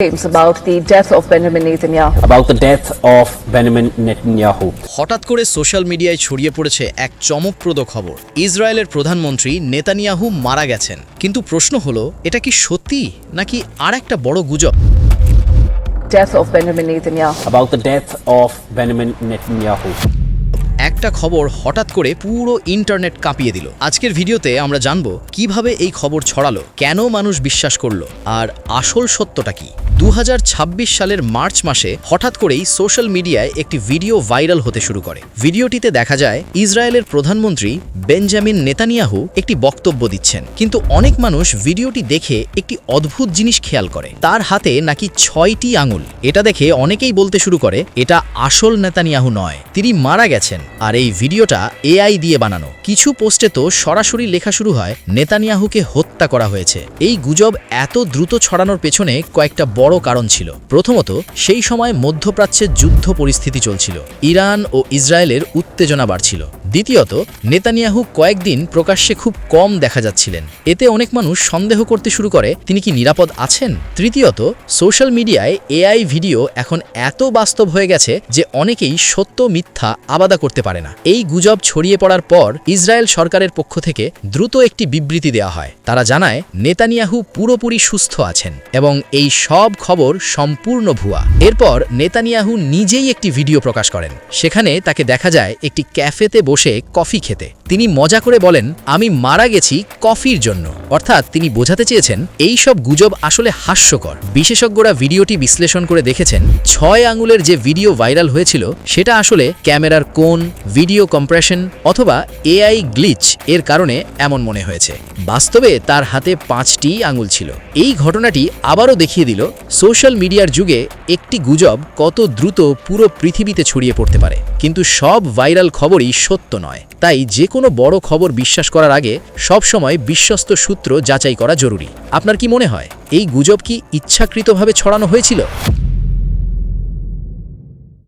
About the death of Benjamin Netanyahu. About the death of Benjamin Netanyahu. হঠাৎ করে social মিডিয়ায় ছড়িয়ে পড়েছে এক চমকপ্রদ খবর। ইসরায়েলের প্রধানমন্ত্রী নেতানিয়াহু মারা গেছেন। কিন্তু প্রশ্ন হলো, এটা কি সত্যি নাকি আর একটা বড় গুজব? Death of Benjamin Netanyahu. About the death of Benjamin Netanyahu. একটা খবর হঠাৎ করে পুরো ইন্টারনেট কাঁপিয়ে দিল। আজকের ভিডিওতে আমরা জানব কিভাবে এই খবর ছড়ালো, কেন মানুষ বিশ্বাস করলো, আর আসল সত্যটা কি। 2026 সালের মার্চ মাসে হঠাৎ করেই সোশ্যাল মিডিয়ায় একটি ভিডিও ভাইরাল হতে শুরু করে। ভিডিওটিতে দেখা যায় ইসরায়েলের প্রধানমন্ত্রী বেঞ্জামিন নেতানিয়াহু একটি বক্তব্য দিচ্ছেন। কিন্তু অনেক মানুষ ভিডিওটি দেখে একটি অদ্ভুত জিনিস খেয়াল করে, তার হাতে নাকি 6টি আঙুল। এটা দেখে অনেকেই বলতে শুরু করে এটা আসল নেতানিয়াহু নয়, তিনি মারা গেছেন আর এই ভিডিওটা এআই দিয়ে বানানো। কিছু পোস্টে তো সরাসরি লেখা শুরু হয় নেতানিয়াহুকে হত্যা করা হয়েছে। এই গুজব এত দ্রুত ছড়ানোর পেছনে কয়েকটা বড় কারণ ছিল। প্রথমত, সেই সময় মধ্যপ্রাচ্যে যুদ্ধ পরিস্থিতি চলছিল, ইরান ও ইসরায়েলের উত্তেজনা বাড়ছিল। দ্বিতীয়ত, নেতানিয়াহু কয়েকদিন প্রকাশ্যে খুব কম দেখা যাচ্ছিলেন, এতে অনেক মানুষ সন্দেহ করতে শুরু করে তিনি কি নিরাপদ আছেন। তৃতীয়ত, সোশ্যাল মিডিয়ায় এআই ভিডিও এখন এত বাস্তব হয়ে গেছে যে অনেকেই সত্য মিথ্যা আলাদা করতে পারে না। এই গুজব ছড়িয়ে পড়ার পর ইসরায়েল সরকারের পক্ষ থেকে দ্রুত একটি বিবৃতি দেওয়া হয়। তারা জানায় নেতানিয়াহু পুরোপুরি সুস্থ আছেন এবং এই সব খবর সম্পূর্ণ ভুয়া। এরপর নেতানিয়াহু নিজেই একটি ভিডিও প্রকাশ করেন। সেখানে তাকে দেখা যায় একটি ক্যাফেতে বসে কফি খেতে। তিনি মজা করে বলেন, আমি মারা গেছি কফির জন্য। অর্থাৎ তিনি বোঝাতে চেয়েছেন এই সব গুজব আসলে হাস্যকর। বিশেষজ্ঞরা ভিডিওটি বিশ্লেষণ করে দেখেছেন 6 আঙুলের যে ভিডিও ভাইরাল হয়েছিল সেটা আসলে ক্যামেরার কোণ, ভিডিও কম্প্রেশন অথবা এআই গ্লিচ এর কারণে এমন মনে হয়েছে। বাস্তবে তার হাতে 5টি আঙুল ছিল। এই ঘটনাটি আবারও দেখিয়ে দিল সোশ্যাল মিডিয়ার যুগে একটি গুজব কত দ্রুত পুরো পৃথিবীতে ছড়িয়ে পড়তে পারে। কিন্তু সব ভাইরাল খবরই সত্য নয়, তাই যে কোনো বড় খবর বিশ্বাস করার আগে সবসময় বিশ্বস্ত সূত্র যাচাই করা জরুরি। আপনার কি মনে হয় এই গুজব কি ইচ্ছাকৃতভাবে ছড়ানো হয়েছিল?